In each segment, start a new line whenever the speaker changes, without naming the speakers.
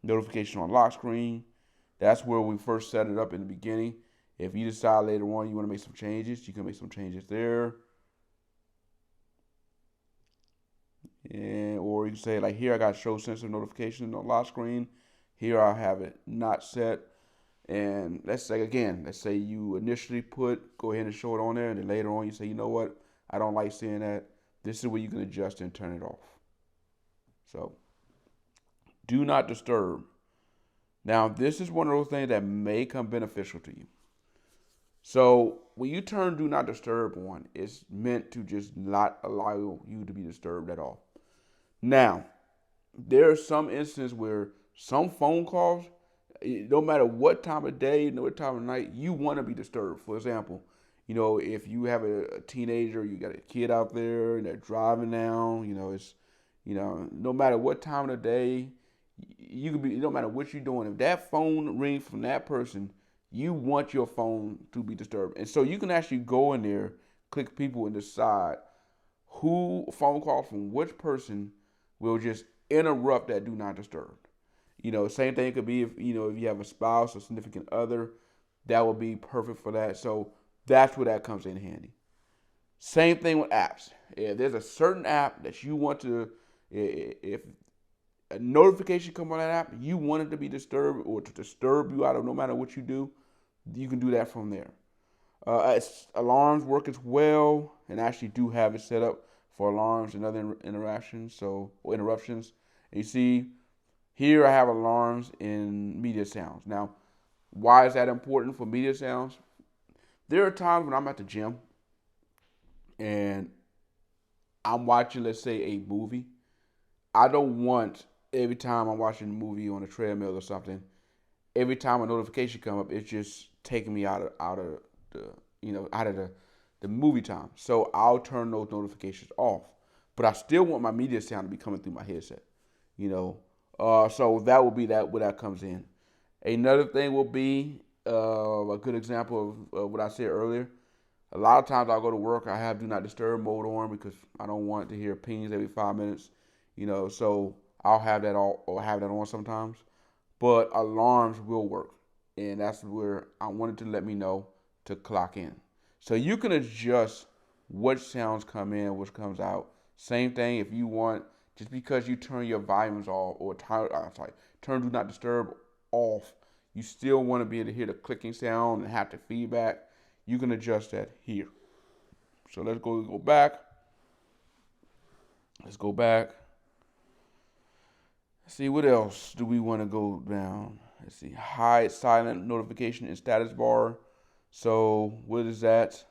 Notification on lock screen. That's where we first set it up in the beginning. If you decide later on you want to make some changes, you can make some changes there. And, or you can say like here I got show sensitive notification on lock screen. Here I have it not set. And let's say you initially go ahead and show it on there, and then later on you say, you know what, I don't like seeing that. This is where you can adjust and turn it off. So do not disturb. Now this is one of those things that may come beneficial to you. So when you turn do not disturb on, it's meant to just not allow you to be disturbed at all. Now, there are some instances where some phone calls, no matter what time of day, no what time of night, you want to be disturbed. For example, if you have a teenager, you got a kid out there and they're driving now, no matter what time of the day, you could be, no matter what you're doing, if that phone rings from that person, you want your phone to be disturbed. And so you can actually go in there, click people, and decide who phone calls from which person will just interrupt that do not disturb. Same thing could be if you have a spouse or significant other, that would be perfect for that. So that's where that comes in handy. Same thing with apps. If there's a certain app that you want to, if a notification come on that app, you want it to be disturbed or to disturb you out of no matter what you do, you can do that from there. Alarms work as well, and I actually do have it set up for alarms and other interactions, or interruptions. And you see, here I have alarms in media sounds. Now, why is that important for media sounds? There are times when I'm at the gym and I'm watching, let's say, a movie. I don't want every time I'm watching a movie on a treadmill or something, every time a notification come up, it's just taking me out of the the movie time. So I'll turn those notifications off. But I still want my media sound to be coming through my headset. So that will be that where that comes in. Another thing will be a good example of what I said earlier. A lot of times I'll go to work, I have do not disturb mode on because I don't want to hear pings every 5 minutes. So I'll have that on sometimes. But alarms will work, and that's where I wanted to let me know to clock in. So you can adjust what sounds come in, which comes out. Same thing if you want, just because you turn your volumes off or turn do not disturb off, you still want to be able to hear the clicking sound and have the feedback. You can adjust that here. So let's go back. Let's go back. Let's see, what else do we want to go down? Let's see, hide silent notification in status bar. So what is that?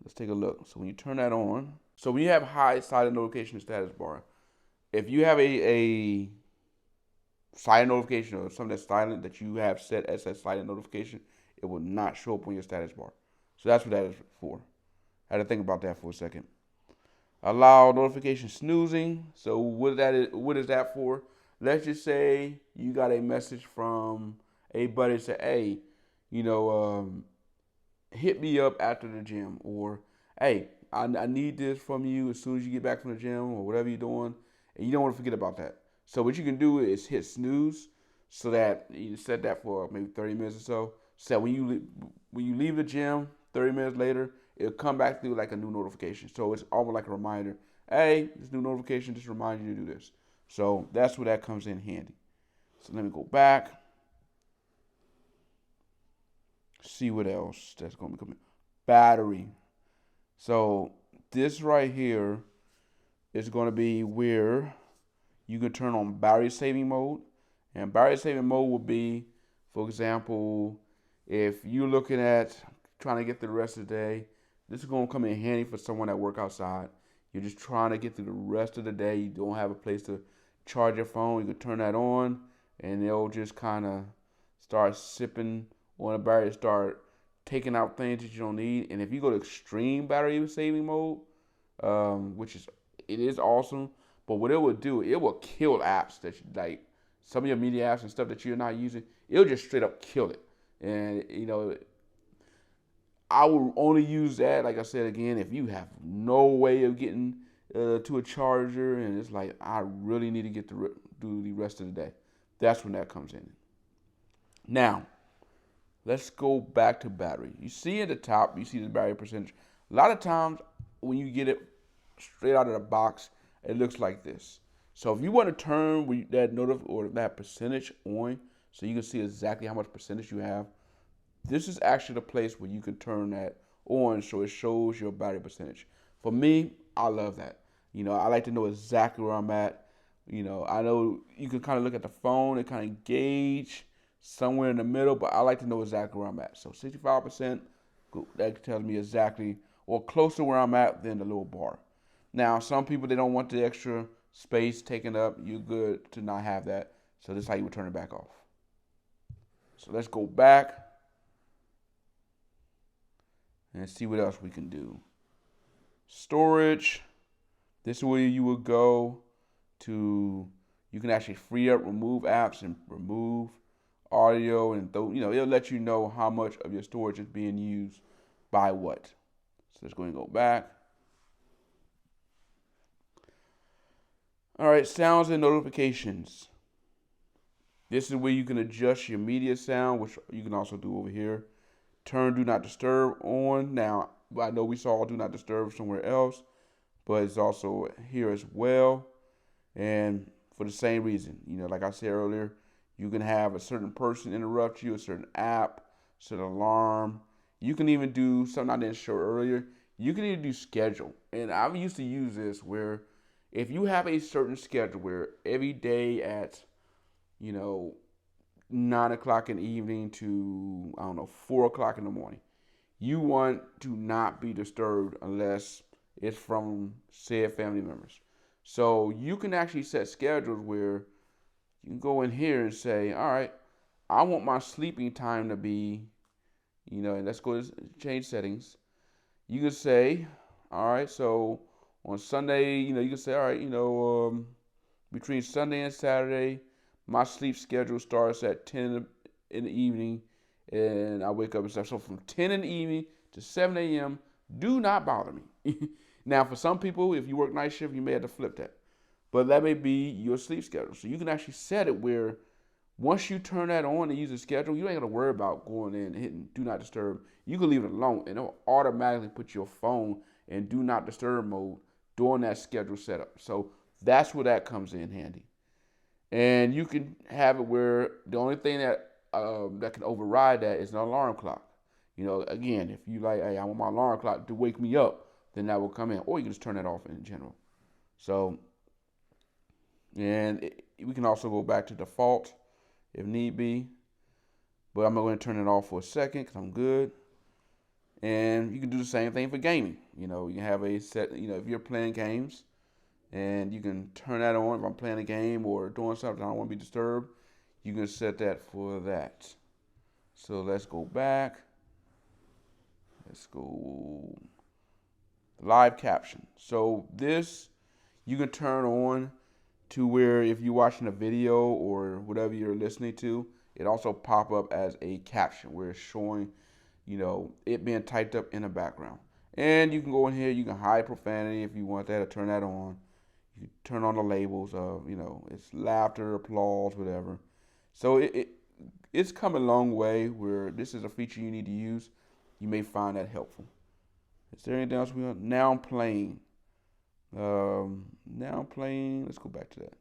Let's take a look. So when you turn that on, so when you have hide silent notification in status bar, if you have a silent notification or something that's silent that you have set as a silent notification, it will not show up on your status bar. So that's what that is for. I had to think about that for a second. Allow notification snoozing. So what is that for? Let's just say you got a message from a buddy say, hey, hit me up after the gym, or hey, I need this from you as soon as you get back from the gym or whatever you're doing, and you don't want to forget about that. So what you can do is hit snooze, so that you set that for maybe 30 minutes or so. So that when you leave the gym, 30 minutes later, it'll come back through like a new notification. So it's almost like a reminder. Hey, this new notification just reminds you to do this. So that's where that comes in handy. So let me go back. See what else that's going to be coming. Battery. So this right here is going to be where you can turn on battery saving mode. And battery saving mode will be, for example, if you're looking at trying to get through the rest of the day, this is going to come in handy for someone that work outside. You're just trying to get through the rest of the day. You don't have a place to charge your phone. You can turn that on, and they'll just kind of start sipping on a battery, start taking out things that you don't need. And if you go to extreme battery saving mode, it is awesome. But what it will do, it will kill apps that like some of your media apps and stuff that you're not using. It'll just straight up kill it. And I will only use that, like I said again, if you have no way of getting to a charger, and it's like I really need to get to through the rest of the day. That's when that comes in. Now, let's go back to battery. You see at the top, you see the battery percentage. A lot of times when you get it straight out of the box, it looks like this. So if you want to turn that or that percentage on, so you can see exactly how much percentage you have, this is actually the place where you can turn that on, so it shows your battery percentage. For me, I love that. I like to know exactly where I'm at. I know you can kind of look at the phone and kind of gauge somewhere in the middle, but I like to know exactly where I'm at. So 65%, that tells me exactly or close to where I'm at than the little bar. Now, some people, they don't want the extra space taken up. You're good to not have that. So this is how you would turn it back off. So let's go back and see what else we can do. Storage. This is where you would go to, you can actually free up, remove apps and remove audio, and it'll let you know how much of your storage is being used by what. So let's go and go back. All right, sounds and notifications. This is where you can adjust your media sound, which you can also do over here. Turn Do Not Disturb on. Now, I know we saw Do Not Disturb somewhere else, but it's also here as well. And for the same reason, like I said earlier, you can have a certain person interrupt you, a certain app, certain alarm. You can even do something I didn't show earlier. You can even do schedule. And I used to use this where if you have a certain schedule where every day at, 9 o'clock in the evening to, 4 o'clock in the morning, you want to not be disturbed unless it's from said family members. So you can actually set schedules where you can go in here and say, all right, I want my sleeping time to be, and let's go to change settings. You can say, all right, so on Sunday, you can say, all right, between Sunday and Saturday, my sleep schedule starts at 10 in the evening, and I wake up and stuff. So from 10 in the evening to 7 a.m., do not bother me. Now, for some people, if you work night shift, you may have to flip that. But that may be your sleep schedule. So you can actually set it where once you turn that on and use the schedule, you ain't got to worry about going in and hitting Do Not Disturb. You can leave it alone, and it'll automatically put your phone in Do Not Disturb mode during that schedule setup. So that's where that comes in handy. And you can have it where the only thing that that can override that is an alarm clock. Again, if you like, hey, I want my alarm clock to wake me up, then that will come in. Or you can just turn that off in general. So, we can also go back to default if need be. But I'm going to turn it off for a second because I'm good. And you can do the same thing for gaming. You can have a set, if you're playing games, and you can turn that on if I'm playing a game or doing something I don't want to be disturbed. You can set that for that. So let's go back. Let's go live caption. So this you can turn on to where if you're watching a video or whatever you're listening to, it also pop up as a caption where it's showing, it being typed up in the background. And you can go in here, you can hide profanity if you want that or turn that on. You turn on the labels of, it's laughter, applause, whatever. So it's come a long way where this is a feature you need to use. You may find that helpful. Is there anything else we want? Now I'm playing. Let's go back to that.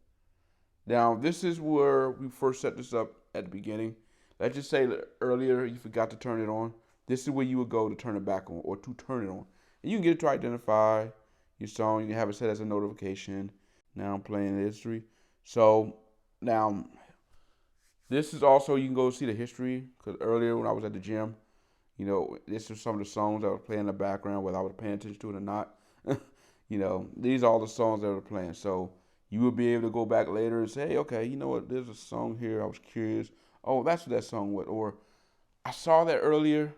Now, this is where we first set this up at the beginning. Let's just say that earlier you forgot to turn it on. This is where you would go to turn it back on or to turn it on. And you can get it to identify your song. You can have it set as a notification. Now I'm playing history. So now this is also, you can go see the history, because earlier when I was at the gym, this is some of the songs that were playing in the background, whether I was paying attention to it or not. These are all the songs that were playing. So you will be able to go back later and say, hey, okay, you know what? There's a song here. I was curious. Oh, that's what that song was. Or I saw that earlier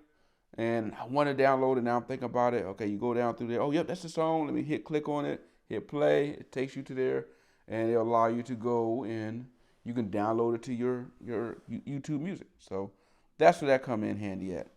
and I want to download it. Now I'm thinking about it. Okay, you go down through there. Oh, yep, that's the song. Let me click on it, hit play. It takes you to there, and it'll allow you to go and you can download it to your YouTube music. So that's where that come in handy at.